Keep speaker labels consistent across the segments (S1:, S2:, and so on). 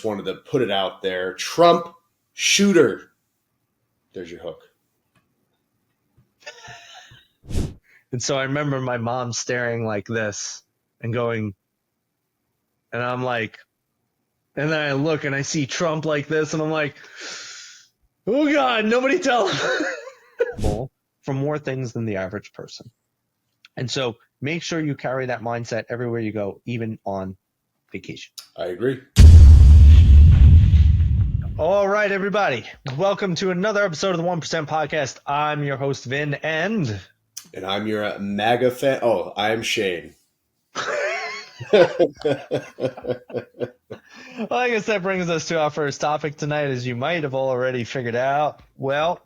S1: just wanted to put it out there. Trump shooter. There's your hook.
S2: And so I remember my mom staring like this and going, and I'm like, and then I look and I see Trump like this, and I'm like, oh God, nobody tell him. For more things than the average person. And so make sure you carry that mindset everywhere you go, even on vacation.
S1: I agree.
S2: All right, everybody. Welcome to another episode of the 1% Podcast. I'm your host, Vin, and
S1: I'm your MAGA fan. Oh, I'm Shane.
S2: Well, I guess that brings us to our first topic tonight, as you might have already figured out. Well,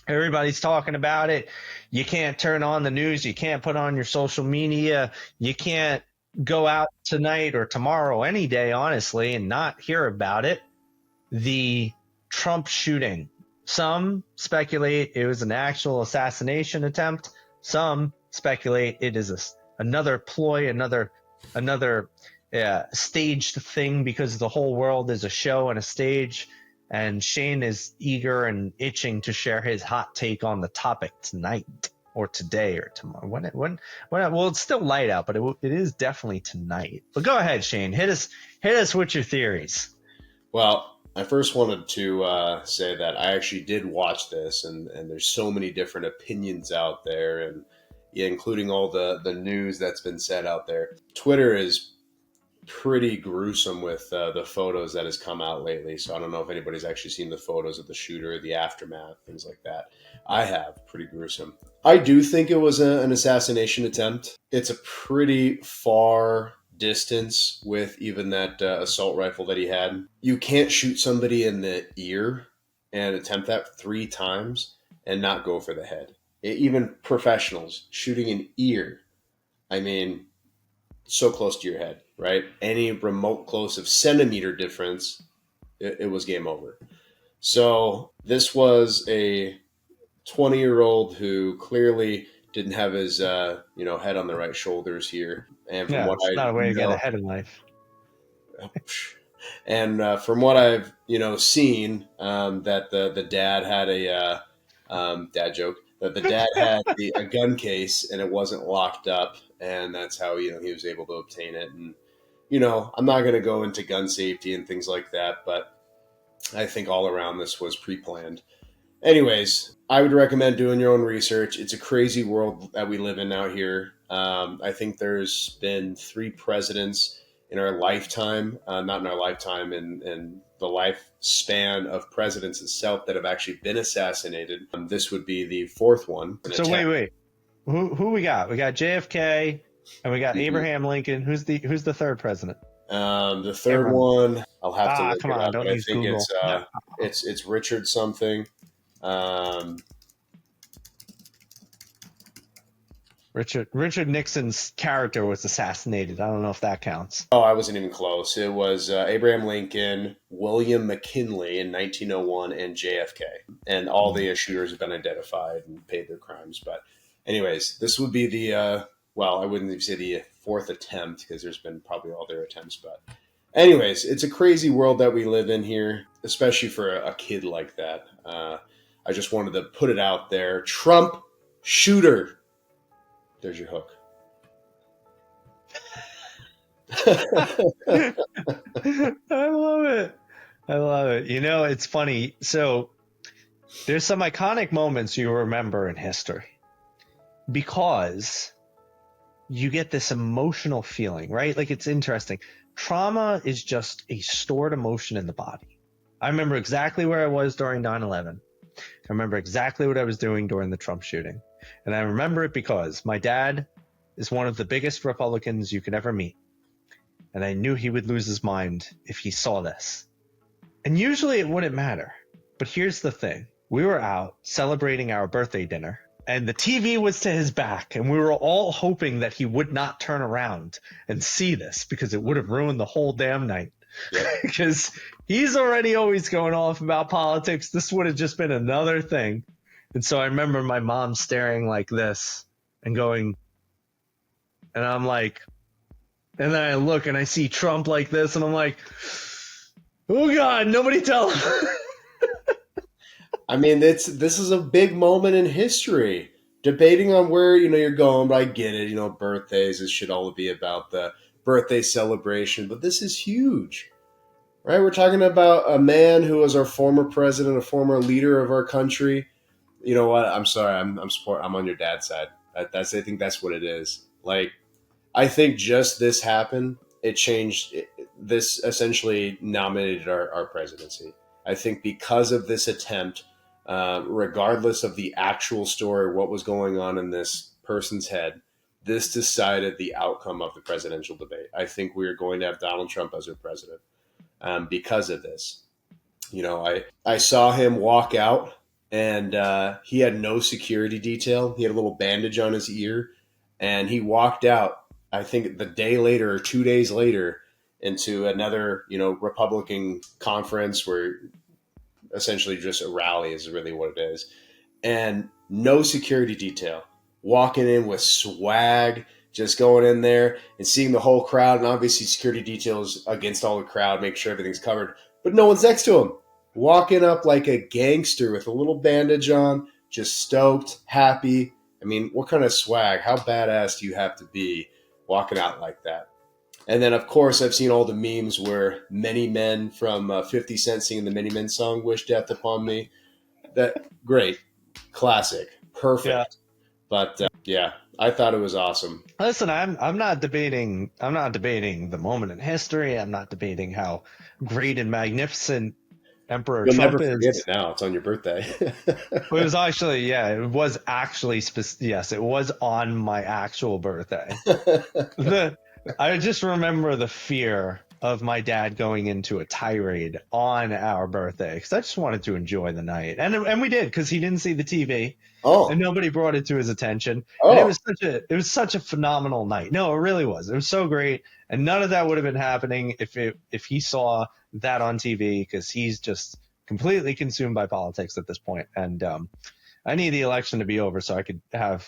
S2: everybody's talking about it. You can't turn on the news. You can't put on your social media. You can't go out tonight or tomorrow, any day, honestly, and not hear about it. The Trump shooting. Some speculate it was an actual assassination attempt. Some speculate it is another ploy, another staged thing, because the whole world is a show and a stage. And Shane is eager and itching to share his hot take on the topic tonight, or today, or tomorrow. When well, it's still light out, but it is definitely tonight. But go ahead, Shane. Hit us with your theories.
S1: Well, I first wanted to say that I actually did watch this, and there's so many different opinions out there, and including all the news that's been said out there. Twitter is pretty gruesome with the photos that has come out lately. So I don't know if anybody's actually seen the photos of the shooter, the aftermath, things like that. I have. Pretty gruesome. I do think it was an assassination attempt. It's a pretty far distance with even that assault rifle that he had. You can't shoot somebody in the ear and attempt that 3 times and not go for the head. Even professionals shooting an ear, I mean, so close to your head, right? Any remote close of centimeter difference, it was game over. So this was a 20-year-old who clearly didn't have his head on the right shoulders here. And from what
S2: it's not a way to get ahead in life.
S1: And from what I've seen, that the dad had a dad joke, that the dad had a gun case and it wasn't locked up, and that's how he was able to obtain it. And I'm not going to go into gun safety and things like that, but I think all around this was pre-planned. Anyways, I would recommend doing your own research. It's a crazy world that we live in out here. I think there's been 3 presidents in our lifetime, not in our lifetime, in the lifespan of presidents itself, that have actually been assassinated. This would be the 4th one.
S2: So wait. Who we got? We got JFK and we got Abraham Lincoln. Who's the 3rd president?
S1: The 3rd one, I'll have to look
S2: come
S1: it
S2: on,
S1: up,
S2: don't
S1: but I
S2: use
S1: think
S2: Google.
S1: it's Richard something.
S2: Richard Nixon's character was assassinated. I don't know if that counts.
S1: Oh, I wasn't even close. It was Abraham Lincoln, William McKinley in 1901, and JFK. And all the shooters have been identified and paid their crimes. But anyways, this would be the, I wouldn't even say the 4th attempt, because there's been probably all their attempts. But anyways, it's a crazy world that we live in here, especially for a kid like that. I just wanted to put it out there. Trump shooter. There's your hook.
S2: I love it. It's funny. So there's some iconic moments you remember in history because you get this emotional feeling, right? Like, it's interesting. Trauma is just a stored emotion in the body. I remember exactly where I was during 9/11. I remember exactly what I was doing during the Trump shooting. And I remember it because my dad is one of the biggest Republicans you could ever meet. And I knew he would lose his mind if he saw this. And usually it wouldn't matter. But here's the thing. We were out celebrating our birthday dinner, and the TV was to his back, and we were all hoping that he would not turn around and see this, because it would have ruined the whole damn night. Because he's already always going off about politics. This would have just been another thing. And so I remember my mom staring like this and going, and I'm like, and then I look and I see Trump like this, and I'm like, Oh God, nobody tell him.
S1: I mean, this is a big moment in history. Debating on where you're going, but I get it. Birthdays. It should all be about the birthday celebration, but this is huge, right? We're talking about a man who was our former president, a former leader of our country. You know what? I'm sorry. I'm on your dad's side. I think that's what it is. Like, I think just this happened. It changed. This essentially nominated our presidency. I think because of this attempt, regardless of the actual story, what was going on in this person's head, this decided the outcome of the presidential debate. I think we are going to have Donald Trump as our president because of this. I saw him walk out, and he had no security detail. He had a little bandage on his ear, and he walked out. I think the day later or 2 days later into another Republican conference where essentially just a rally is really what it is, and no security detail, walking in with swag, just going in there and seeing the whole crowd, and obviously security details against all the crowd, make sure everything's covered, but no one's next to him. Walking up like a gangster with a little bandage on, just stoked, happy. I mean, what kind of swag? How badass do you have to be walking out like that? And then, of course, I've seen all the memes where many men from 50 Cent singing the Many Men song, Wish Death Upon Me. That great, classic,
S2: Yeah.
S1: perfect. But yeah, I thought it was awesome.
S2: Listen, I'm not debating. I'm not debating the moment in history. I'm not debating how great and magnificent Emperor
S1: You'll never
S2: Trump
S1: forget it
S2: is.
S1: now. It's on your birthday.
S2: It was actually, yeah, it was actually, yes, it was on my actual birthday. The I just remember the fear of my dad going into a tirade on our birthday because I just wanted to enjoy the night, and we did because he didn't see the TV, and
S1: Oh,
S2: nobody brought it to his attention, and
S1: oh,
S2: it was such a phenomenal night. No, it really was. It was so great, and none of that would have been happening if he saw that on TV because he's just completely consumed by politics at this point, and I need the election to be over so I could have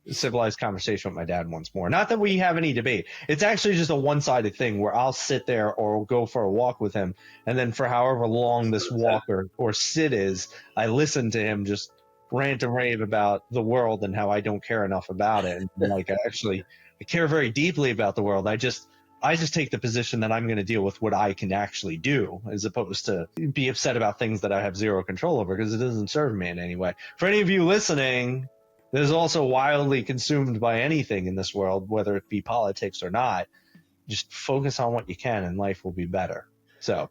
S2: civilized conversation with my dad once more. Not that we have any debate. It's actually just a one-sided thing where I'll sit there or go for a walk with him, and then for however long this walk or sit is, I listen to him just rant and rave about the world and how I don't care enough about it. And like I care very deeply about the world. I just take the position that I'm going to deal with what I can actually do, as opposed to be upset about things that I have zero control over because it doesn't serve me in any way. For any of you listening, that is also wildly consumed by anything in this world, whether it be politics or not, just focus on what you can and life will be better. So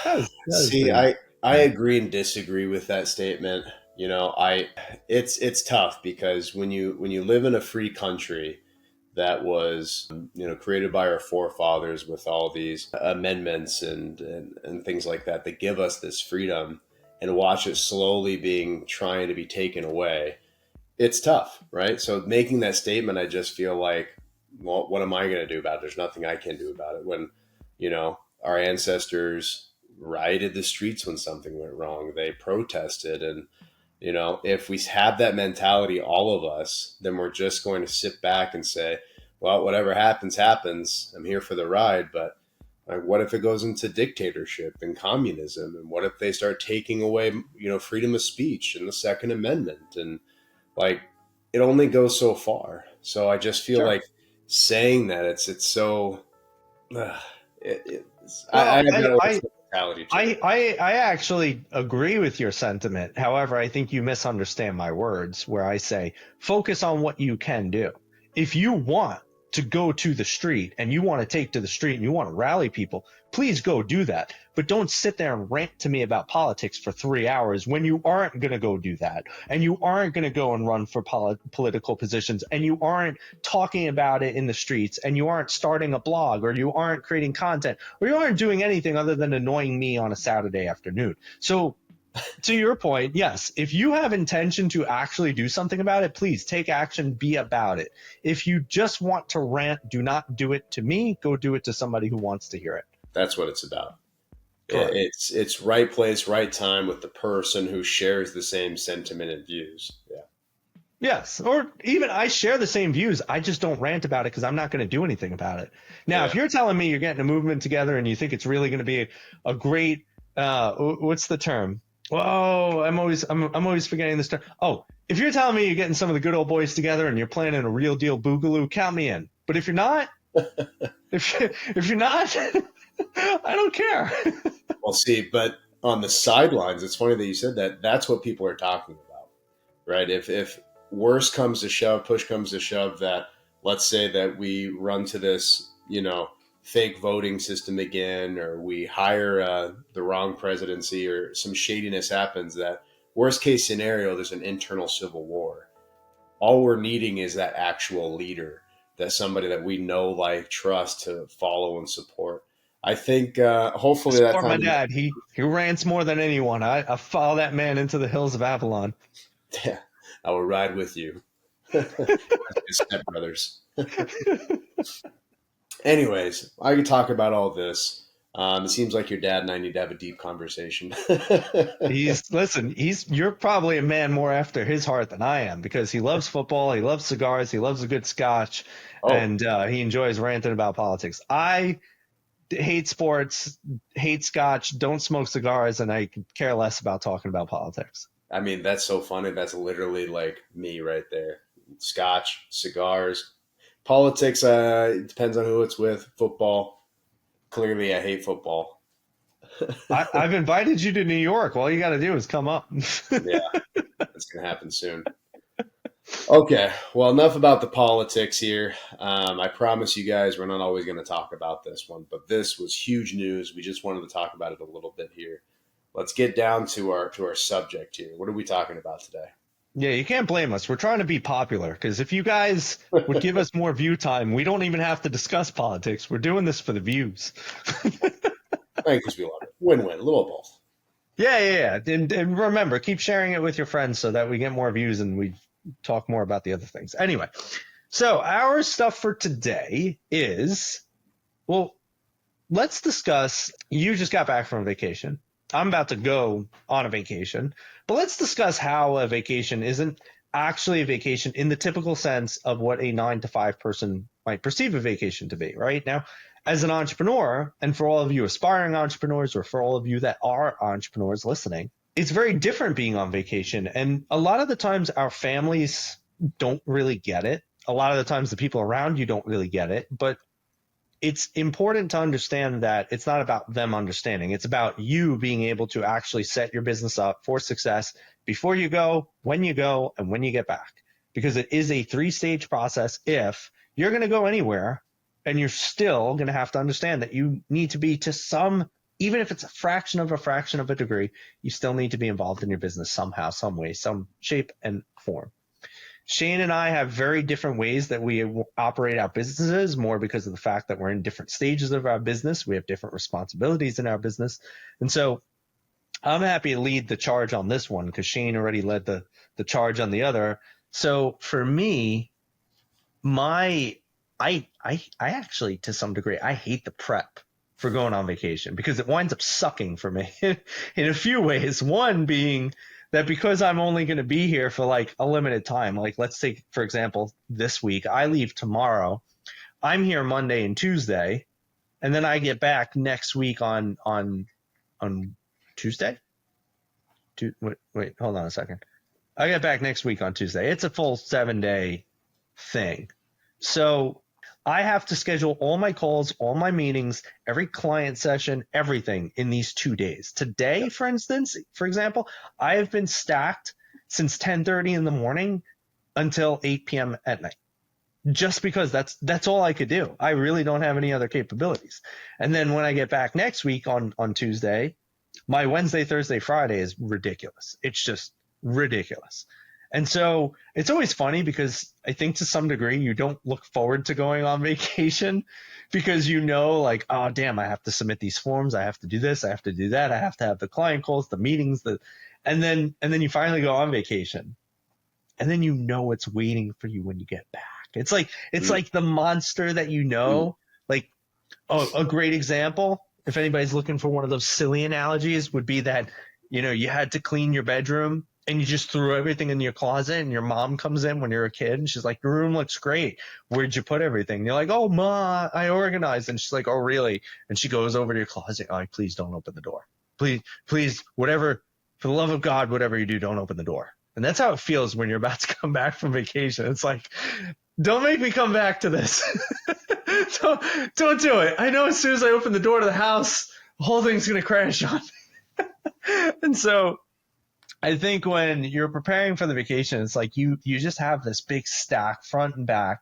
S2: that was
S1: see,
S2: the
S1: I agree and disagree with that statement. It's tough because when you live in a free country that was created by our forefathers with all these amendments and things like that give us this freedom, and watch it slowly being trying to be taken away, it's tough, right? So making that statement, I just feel like, well, what am I going to do about it? There's nothing I can do about it. When our ancestors rioted the streets when something went wrong, they protested, and if we have that mentality, all of us, then we're just going to sit back and say, well, whatever happens, happens. I'm here for the ride. But like, what if it goes into dictatorship and communism? And what if they start taking away, freedom of speech and the Second Amendment? And like, it only goes so far. So I just feel
S2: sure.
S1: like saying that it's so, uh, I
S2: Well,
S1: have that old mentality to it.
S2: I actually agree with your sentiment. However, I think you misunderstand my words where I say focus on what you can do. If you want to go to the street and you want to take to the street and you want to rally people, please go do that. But don't sit there and rant to me about politics for 3 hours when you aren't going to go do that. And you aren't going to go and run for political positions. And you aren't talking about it in the streets. And you aren't starting a blog, or you aren't creating content, or you aren't doing anything other than annoying me on a Saturday afternoon. So to your point, yes, if you have intention to actually do something about it, please take action, be about it. If you just want to rant, do not do it to me. Go do it to somebody who wants to hear it.
S1: That's what it's about.
S2: Correct.
S1: It's right place, right time with the person who shares the same sentiment and views. Yeah.
S2: Yes, or even I share the same views. I just don't rant about it because I'm not going to do anything about it. Now, if
S1: Yeah.
S2: you're telling me you're getting a movement together and you think it's really going to be a great, what's the term? Whoa, I'm always forgetting this term. Oh, if you're telling me you're getting some of the good old boys together and you're planning a real deal boogaloo, count me in. But if you're not, if you're not, I don't care.
S1: We'll see. But on the sidelines, it's funny that you said that. That's what people are talking about, right? If worse comes to shove, push comes to shove, that let's say that we run to this, fake voting system again, or we hire the wrong presidency, or some shadiness happens. That worst case scenario, there's an internal civil war. All we're needing is that actual leader, that somebody that we know, like, trust to follow and support. I think hopefully that
S2: Support my
S1: time.
S2: dad. He rants more than anyone. I follow that man into the hills of Avalon.
S1: Yeah, I will ride with you. Stepbrothers. Anyways, I could talk about all this. It seems like your dad and I need to have a deep conversation.
S2: You're probably a man more after his heart than I am because he loves football, he loves cigars, he loves a good scotch,
S1: Oh,
S2: and he enjoys ranting about politics. I hate sports, hate scotch, don't smoke cigars, and I could care less about talking about politics.
S1: I mean, that's so funny. That's literally like me right there. Scotch, cigars, politics. It depends on who it's with. Football. Clearly, I hate football.
S2: I've invited you to New York. All you got to do is come up.
S1: Yeah, that's gonna happen soon. Okay, well, enough about the politics here. I promise you guys we're not always going to talk about this one, but this was huge news. We just wanted to talk about it a little bit here. Let's get down to our subject here. What are we talking about today?
S2: Yeah, you can't blame us. We're trying to be popular because if you guys would give us more view time, we don't even have to discuss politics. We're doing this for the views.
S1: Because we love it. Win-win, a little of both.
S2: Yeah. And remember, keep sharing it with your friends so that we get more views and we talk more about the other things. Anyway, so our stuff for today is, well, let's discuss. You just got back from vacation. I'm about to go on a vacation, but let's discuss how a vacation isn't actually a vacation in the typical sense of what a 9 to 5 person might perceive a vacation to be, right? Now, as an entrepreneur, and for all of you aspiring entrepreneurs or for all of you that are entrepreneurs listening, it's very different being on vacation. And a lot of the times our families don't really get it. A lot of the times the people around you don't really get it, but it's important to understand that it's not about them understanding. It's about you being able to actually set your business up for success before you go, and when you get back. Because it is a 3-stage process. If you're going to go anywhere and you're still going to have to understand that you need to be to some, even if it's a fraction of a degree, you still need to be involved in your business somehow, some way, some shape and form. Shane and I have very different ways that we operate our businesses, more because of the fact that we're in different stages of our business. We have different responsibilities in our business. And so I'm happy to lead the charge on this one because Shane already led the charge on the other. So for me, I actually, to some degree, I hate the prep for going on vacation because it winds up sucking for me in a few ways. One being that because I'm only going to be here for like a limited time, like let's take, for example, this week, I leave tomorrow. I'm here Monday and Tuesday, and then I get back next week on Tuesday. Wait, hold on a second. I get back next week on Tuesday. It's a full 7-day thing. So I have to schedule all my calls, all my meetings, every client session, everything in these 2 days. Today, for instance, for example, I have been stacked since 10:30 in the morning until 8 p.m. at night. Just because that's all I could do. I really don't have any other capabilities. And then when I get back next week on Tuesday, my Wednesday, Thursday, Friday is ridiculous. It's just ridiculous. And so it's always funny because I think to some degree you don't look forward to going on vacation because you know, like, oh damn, I have to submit these forms, I have to do this, I have to do that, I have to have the client calls, the meetings, and then you finally go on vacation. And then you know what's waiting for you when you get back. It's like the monster that you know, like, oh, a great example, if anybody's looking for one of those silly analogies, would be that, you had to clean your bedroom and you just threw everything in your closet, and your mom comes in when you're a kid and she's like, your room looks great. Where'd you put everything? And you're like, oh, Ma, I organized. And she's like, oh, really? And she goes over to your closet. Oh, please don't open the door. Please, whatever, for the love of God, whatever you do, don't open the door. And that's how it feels when you're about to come back from vacation. It's like, don't make me come back to this. don't do it. I know as soon as I open the door to the house, the whole thing's going to crash on me. And so I think when you're preparing for the vacation, it's like you just have this big stack front and back.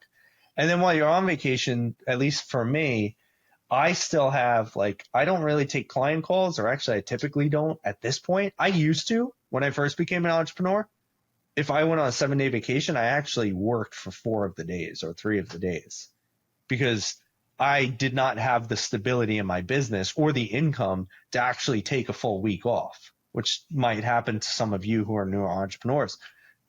S2: And then while you're on vacation, at least for me, I still have like I don't really take client calls, or actually I typically don't at this point. I used to when I first became an entrepreneur. If I went on a 7-day vacation, I actually worked for 4 of the days or 3 of the days because I did not have the stability in my business or the income to actually take a full week off, which might happen to some of you who are newer entrepreneurs.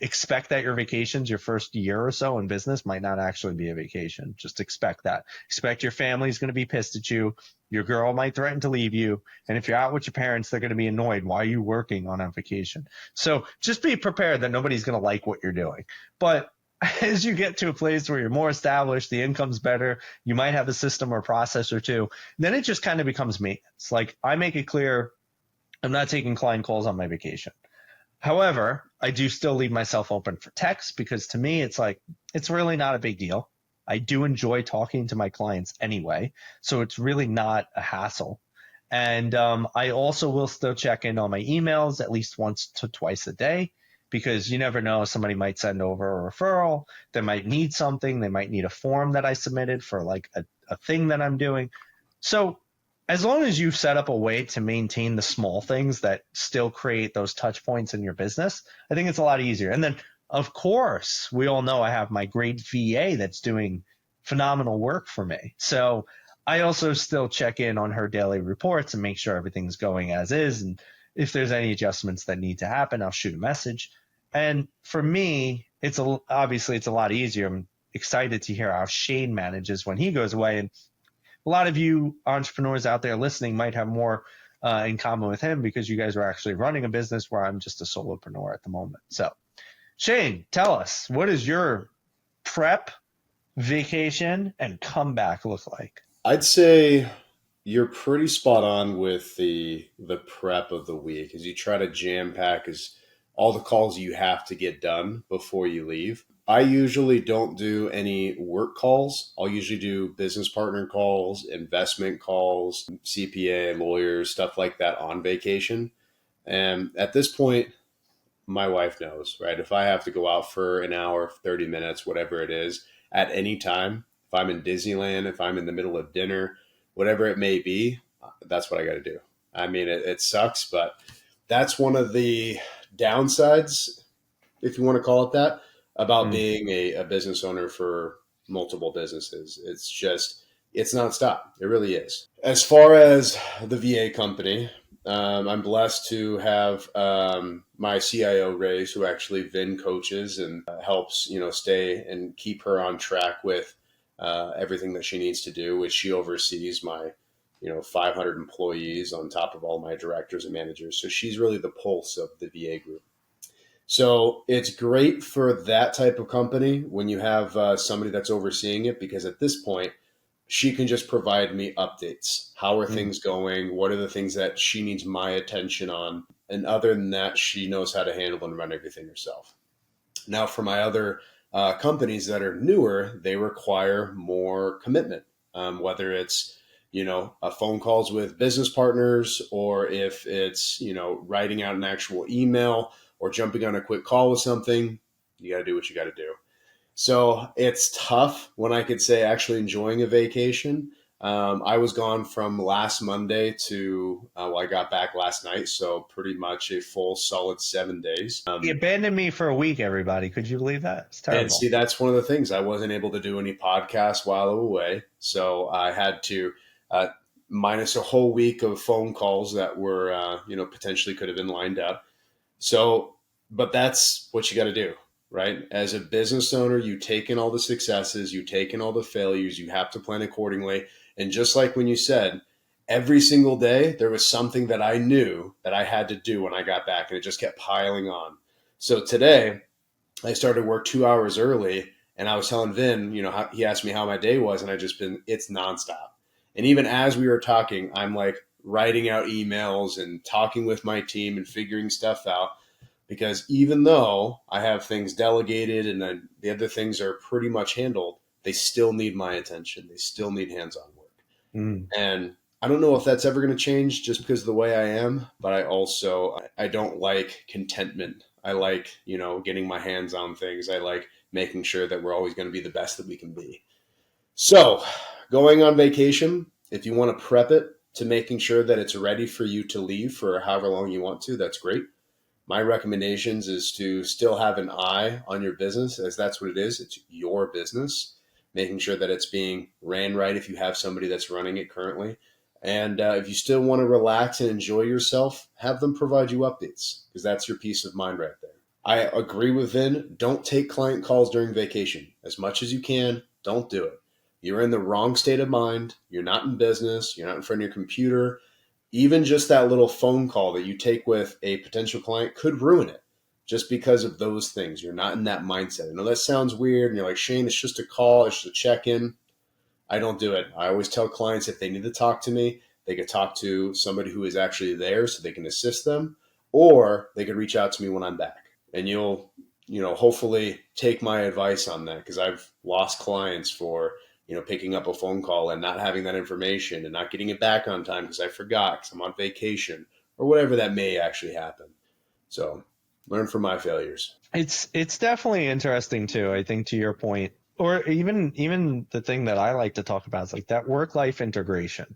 S2: Expect that your vacations, your first year or so in business, might not actually be a vacation. Just expect that. Expect your family's going to be pissed at you. Your girl might threaten to leave you. And if you're out with your parents, they're going to be annoyed. Why are you working on a vacation? So just be prepared that nobody's going to like what you're doing. But as you get to a place where you're more established, the income's better, you might have a system or process or two, then it just kind of becomes maintenance. Like I make it clear, I'm not taking client calls on my vacation. However, I do still leave myself open for text because to me, it's like, it's really not a big deal. I do enjoy talking to my clients anyway, so it's really not a hassle. And I also will still check in on my emails at least once to twice a day because you never know, somebody might send over a referral. They might need something. They might need a form that I submitted for like a thing that I'm doing. So as long as you've set up a way to maintain the small things that still create those touch points in your business, I think it's a lot easier. And then, of course, we all know I have my great VA that's doing phenomenal work for me. So I also still check in on her daily reports and make sure everything's going as is. And if there's any adjustments that need to happen, I'll shoot a message. And for me, obviously it's a lot easier. I'm excited to hear how Shane manages when he goes away. And a lot of you entrepreneurs out there listening might have more in common with him because you guys are actually running a business where I'm just a solopreneur at the moment. So, Shane, tell us, what does your prep, vacation, and comeback look like?
S1: I'd say you're pretty spot on with the prep of the week as you try to jam pack as all the calls you have to get done before you leave. I usually don't do any work calls. I'll usually do business partner calls, investment calls, CPA, lawyers, stuff like that on vacation. And at this point, my wife knows, right? If I have to go out for an hour, 30 minutes, whatever it is, at any time, if I'm in Disneyland, if I'm in the middle of dinner, whatever it may be, that's what I got to do. I mean, it sucks, but that's one of the downsides, if you want to call it that, about being a business owner for multiple businesses. It's just, it's nonstop. It really is. As far as the VA company, I'm blessed to have my CIO Rays, who actually VIN coaches and helps stay and keep her on track with everything that she needs to do, which she oversees my 500 employees on top of all my directors and managers. So she's really the pulse of the VA group. So it's great for that type of company when you have somebody that's overseeing it, because at this point, she can just provide me updates. How are things going? What are the things that she needs my attention on? And other than that, she knows how to handle and run everything herself. Now, for my other companies that are newer, they require more commitment, whether it's phone calls with business partners, or if it's writing out an actual email or jumping on a quick call with something. You got to do what you got to do. So it's tough when I could say actually enjoying a vacation. I was gone from last Monday to, I got back last night. So pretty much a full solid 7 days.
S2: He abandoned me for a week, everybody. Could you believe that? It's terrible.
S1: And see, that's one of the things. I wasn't able to do any podcasts while I was away. So I had to minus a whole week of phone calls that were, potentially could have been lined up. So, but that's what you got to do. Right? As a business owner, you take in all the successes, you take in all the failures, you have to plan accordingly. And just like when you said, every single day, there was something that I knew that I had to do when I got back, and it just kept piling on. So today I started work 2 hours early, and I was telling Vin, he asked me how my day was, and it's nonstop. And even as we were talking, I'm like writing out emails and talking with my team and figuring stuff out, because even though I have things delegated and then the other things are pretty much handled, they still need my attention. They still need hands-on work.
S2: Mm.
S1: And I don't know if that's ever going to change just because of the way I am, but I don't like contentment. I like, getting my hands on things. I like making sure that we're always going to be the best that we can be. So, going on vacation, if you want to prep it to making sure that it's ready for you to leave for however long you want to, that's great. My recommendations is to still have an eye on your business, as that's what it is. It's your business, making sure that it's being ran right if you have somebody that's running it currently. And if you still want to relax and enjoy yourself, have them provide you updates, because that's your peace of mind right there. I agree with Vin. Don't take client calls during vacation. As much as you can, don't do it. You're in the wrong state of mind. You're not in business. You're not in front of your computer. Even just that little phone call that you take with a potential client could ruin it, just because of those things. You're not in that mindset. I know that sounds weird, and you're like, Shane, it's just a call, it's just a check in. I don't do it. I always tell clients if they need to talk to me, they could talk to somebody who is actually there so they can assist them, or they could reach out to me when I'm back. And you'll, hopefully take my advice on that, because I've lost clients for, picking up a phone call and not having that information and not getting it back on time because I forgot because I'm on vacation or whatever that may actually happen. So learn from my failures.
S2: It's definitely interesting too. I think to your point, or even the thing that I like to talk about is like that work-life integration.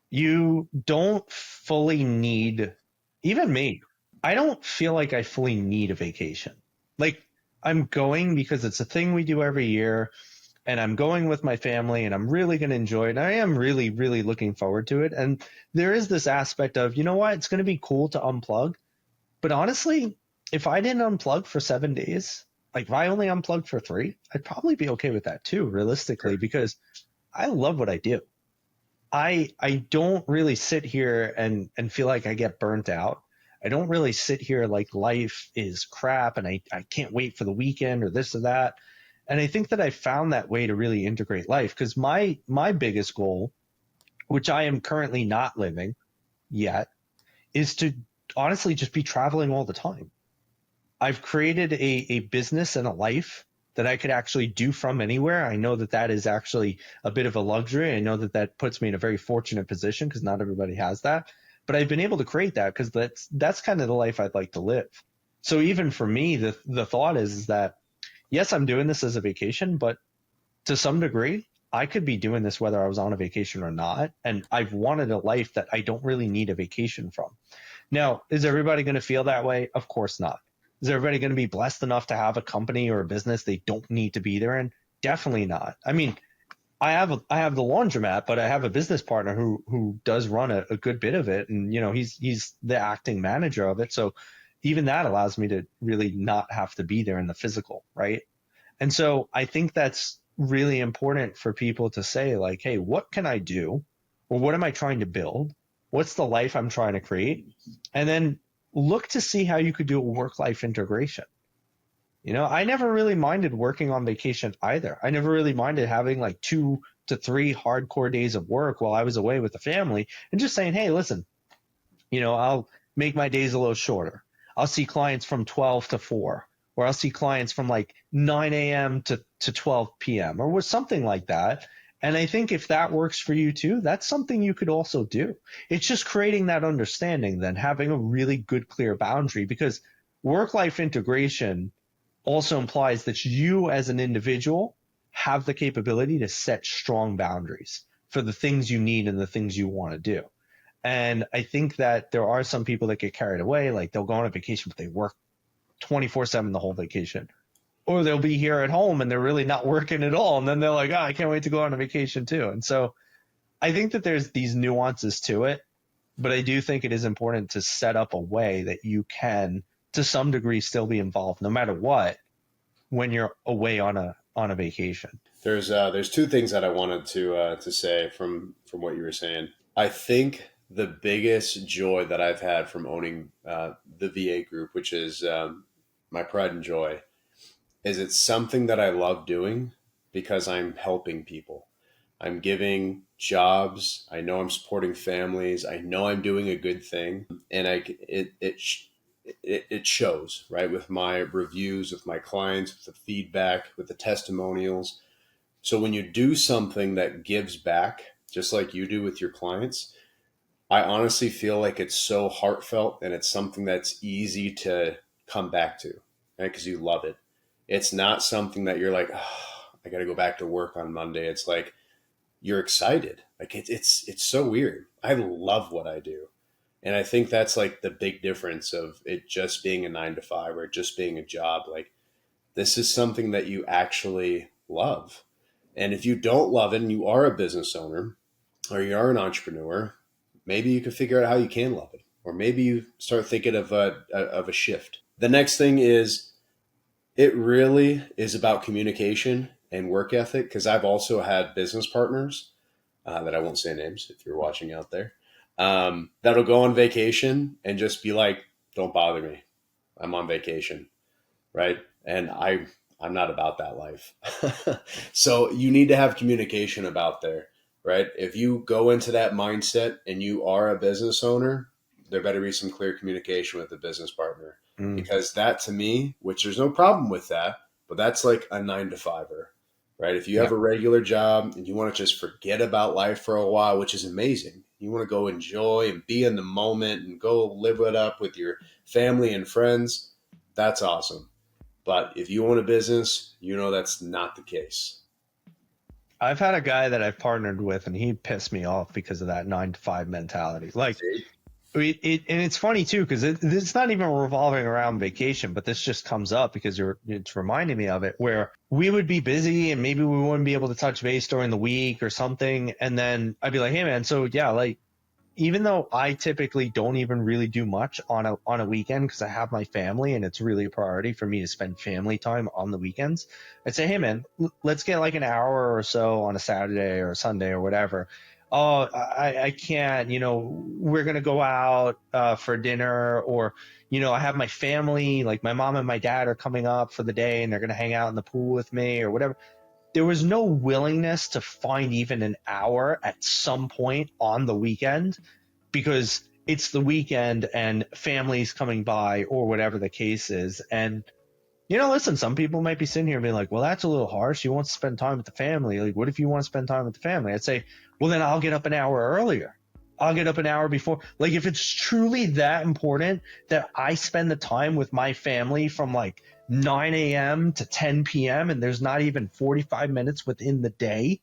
S2: You don't fully need, even me, I don't feel like I fully need a vacation. Like I'm going because it's a thing we do every year and I'm going with my family and I'm really going to enjoy it. And I am really, really looking forward to it. And there is this aspect of, you know what, it's going to be cool to unplug. But honestly, if I didn't unplug for 7 days, like if I only unplugged for three, I'd probably be okay with that too, realistically, because I love what I do. I don't really sit here and feel like I get burnt out. I don't really sit here like life is crap and I can't wait for the weekend or this or that. And I think that I found that way to really integrate life because my biggest goal, which I am currently not living yet, is to honestly just be traveling all the time. I've created a business and a life that I could actually do from anywhere. I know that that is actually a bit of a luxury. I know that that puts me in a very fortunate position because not everybody has that. But I've been able to create that because that's kind of the life I'd like to live. So even for me, the thought is that yes, I'm doing this as a vacation, but to some degree, I could be doing this whether I was on a vacation or not. And I've wanted a life that I don't really need a vacation from. Now, is everybody going to feel that way? Of course not. Is everybody going to be blessed enough to have a company or a business they don't need to be there in? Definitely not. I mean, I have the laundromat, but I have a business partner who does run a good bit of it, and he's the acting manager of it. So even that allows me to really not have to be there in the physical, right? And so I think that's really important for people to say, like, hey, what can I do? Or what am I trying to build? What's the life I'm trying to create? And then look to see how you could do a work life integration. I never really minded working on vacation either. I never really minded having like 2 to 3 hardcore days of work while I was away with the family and just saying, hey, listen, I'll make my days a little shorter. I'll see clients from 12 to 4, or I'll see clients from like 9 a.m. to 12 p.m. or was something like that. And I think if that works for you too, that's something you could also do. It's just creating that understanding, then having a really good, clear boundary because work life integration also implies that you as an individual have the capability to set strong boundaries for the things you need and the things you want to do. And I think that there are some people that get carried away, like they'll go on a vacation, but they work 24/7 the whole vacation. Or they'll be here at home and they're really not working at all. And then they're like, oh, I can't wait to go on a vacation too. And so I think that there's these nuances to it, but I do think it is important to set up a way that you can, to some degree, still be involved no matter what when you're away on a vacation.
S1: There's two things that I wanted to say from what you were saying. I think the biggest joy that I've had from owning the VA group, which is my pride and joy is it's something that I love doing because I'm helping people. I'm giving jobs. I know I'm supporting families. I know I'm doing a good thing, and it shows, right, with my reviews, with my clients, with the feedback, with the testimonials. So when you do something that gives back, just like you do with your clients, I honestly feel like it's so heartfelt and it's something that's easy to come back to, right? Because you love it. It's not something that you're like, oh, I got to go back to work on Monday. It's like you're excited. Like it's so weird. I love what I do, and I think that's like the big difference of it just being a 9 to 5 or just being a job. Like this is something that you actually love, and if you don't love it and you are a business owner or you are an entrepreneur, maybe you can figure out how you can love it, or maybe you start thinking of a shift. The next thing is it really is about communication and work ethic because I've also had business partners that I won't say names if you're watching out there, that'll go on vacation and just be like, "Don't bother me. I'm on vacation," right? And I'm not about that life. So you need to have communication about there, right? If you go into that mindset and you are a business owner, there better be some clear communication with the business partner
S2: Mm.
S1: because that to me, which there's no problem with that, but that's like a 9 to 5er, right? If you
S2: Yeah.
S1: have a regular job and you want to just forget about life for a while, which is amazing, you want to go enjoy and be in the moment and go live it up with your family and friends, that's awesome. But if you own a business, you know that's not the case.
S2: I've had a guy that I've partnered with, and he pissed me off because of that 9 to 5 mentality. Like,
S1: See?
S2: and it's funny too because it's not even revolving around vacation, but this just comes up because it's reminding me of it. Where we would be busy and maybe we wouldn't be able to touch base during the week or something, and then I'd be like, "Hey, man, so yeah, like." Even though I typically don't even really do much on a weekend because I have my family and it's really a priority for me to spend family time on the weekends, I'd say, hey man, let's get like an hour or so on a Saturday or a Sunday or whatever. Oh, I can't, we're going to go out for dinner, or, I have my family, like my mom and my dad are coming up for the day and they're going to hang out in the pool with me or whatever. There was no willingness to find even an hour at some point on the weekend because it's the weekend and families coming by or whatever the case is. And, listen, some people might be sitting here and being like, well, that's a little harsh. You want to spend time with the family. Like, what if you want to spend time with the family? I'd say, well, then I'll get up an hour earlier. I'll get up an hour before. Like, if it's truly that important that I spend the time with my family from like 9 a.m. to 10 p.m. and there's not even 45 minutes within the day,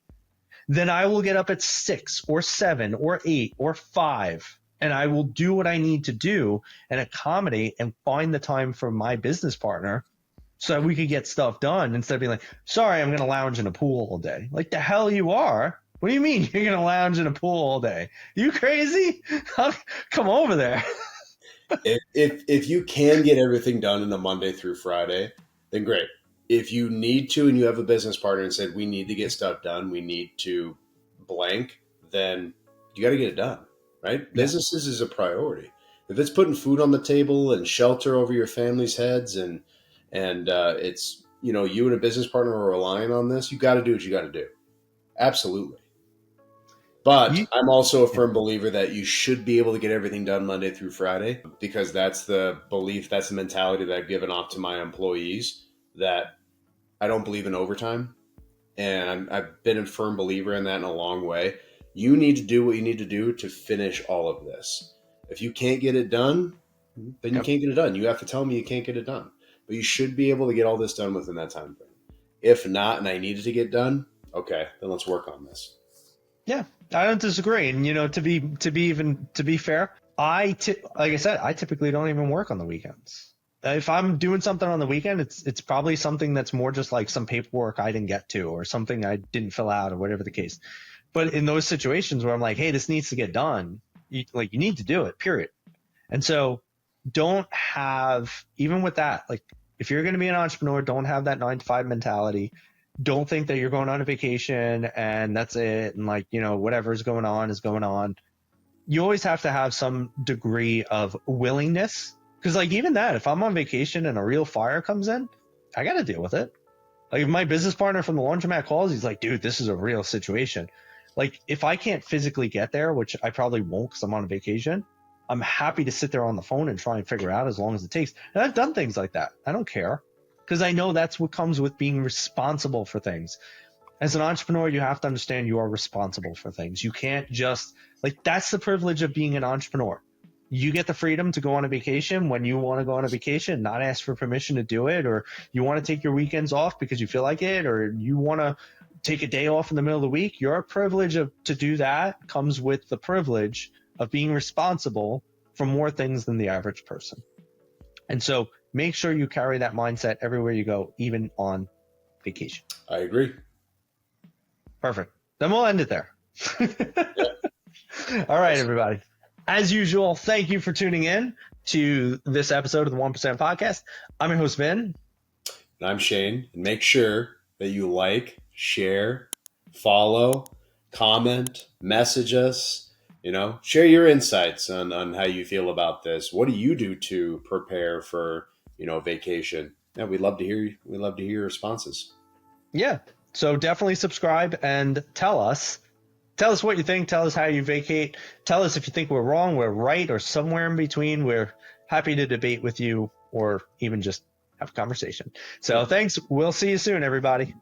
S2: then I will get up at 6 or 7 or 8 or 5 and I will do what I need to do and accommodate and find the time for my business partner so that we could get stuff done instead of being like, sorry, I'm going to lounge in a pool all day. Like the hell you are. What do you mean you're going to lounge in a pool all day? You crazy? Come over there.
S1: If you can get everything done in a Monday through Friday, then great. If you need to and you have a business partner and said we need to get stuff done, we need to blank, then you got to get it done, right?
S2: Yeah.
S1: Businesses is a priority. If it's putting food on the table and shelter over your family's heads, and it's you and a business partner are relying on this, you got to do what you got to do. Absolutely. But
S2: You,
S1: I'm also a firm believer that you should be able to get everything done Monday through Friday because that's the belief, that's the mentality that I've given off to my employees that I don't believe in overtime. And I've been a firm believer in that in a long way. You need to do what you need to do to finish all of this. If you can't get it done, then you
S2: yep.
S1: can't get it done. You have to tell me you can't get it done. But you should be able to get all this done within that time frame. If not, and I needed to get done, okay, then let's work on this.
S2: Yeah, I don't disagree. And to be fair, like I said, I typically don't even work on the weekends. If I'm doing something on the weekend, it's probably something that's more just like some paperwork I didn't get to or something I didn't fill out or whatever the case. But in those situations where I'm like, hey, this needs to get done, you need to do it, period. And so don't have, even with that, like if you're going to be an entrepreneur, don't have that 9 to 5 mentality. Don't think that you're going on a vacation and that's it. And like, whatever's going on is going on. You always have to have some degree of willingness Because like even that, if I'm on vacation and a real fire comes in, I got to deal with it. Like if my business partner from the laundromat calls, he's like, dude, this is a real situation. Like if I can't physically get there, which I probably won't because I'm on vacation, I'm happy to sit there on the phone and try and figure out as long as it takes. And I've done things like that. I don't care because I know that's what comes with being responsible for things. As an entrepreneur, you have to understand you are responsible for things. You can't just like that's the privilege of being an entrepreneur. You get the freedom to go on a vacation when you want to go on a vacation, not ask for permission to do it, or you want to take your weekends off because you feel like it, or you want to take a day off in the middle of the week. Your privilege to do that comes with the privilege of being responsible for more things than the average person. And so make sure you carry that mindset everywhere you go, even on vacation.
S1: I agree.
S2: Perfect. Then we'll end it there. All right, everybody. As usual, thank you for tuning in to this episode of the 1% Podcast. I'm your host, Vin.
S1: And I'm Shane. And make sure that you like, share, follow, comment, message us, share your insights on how you feel about this. What do you do to prepare for, vacation? Yeah, we'd love to hear your responses.
S2: Yeah. So definitely subscribe and tell us what you think. Tell us how you vacate. Tell us if you think we're wrong, we're right, or somewhere in between. We're happy to debate with you or even just have a conversation. So thanks. We'll see you soon, everybody.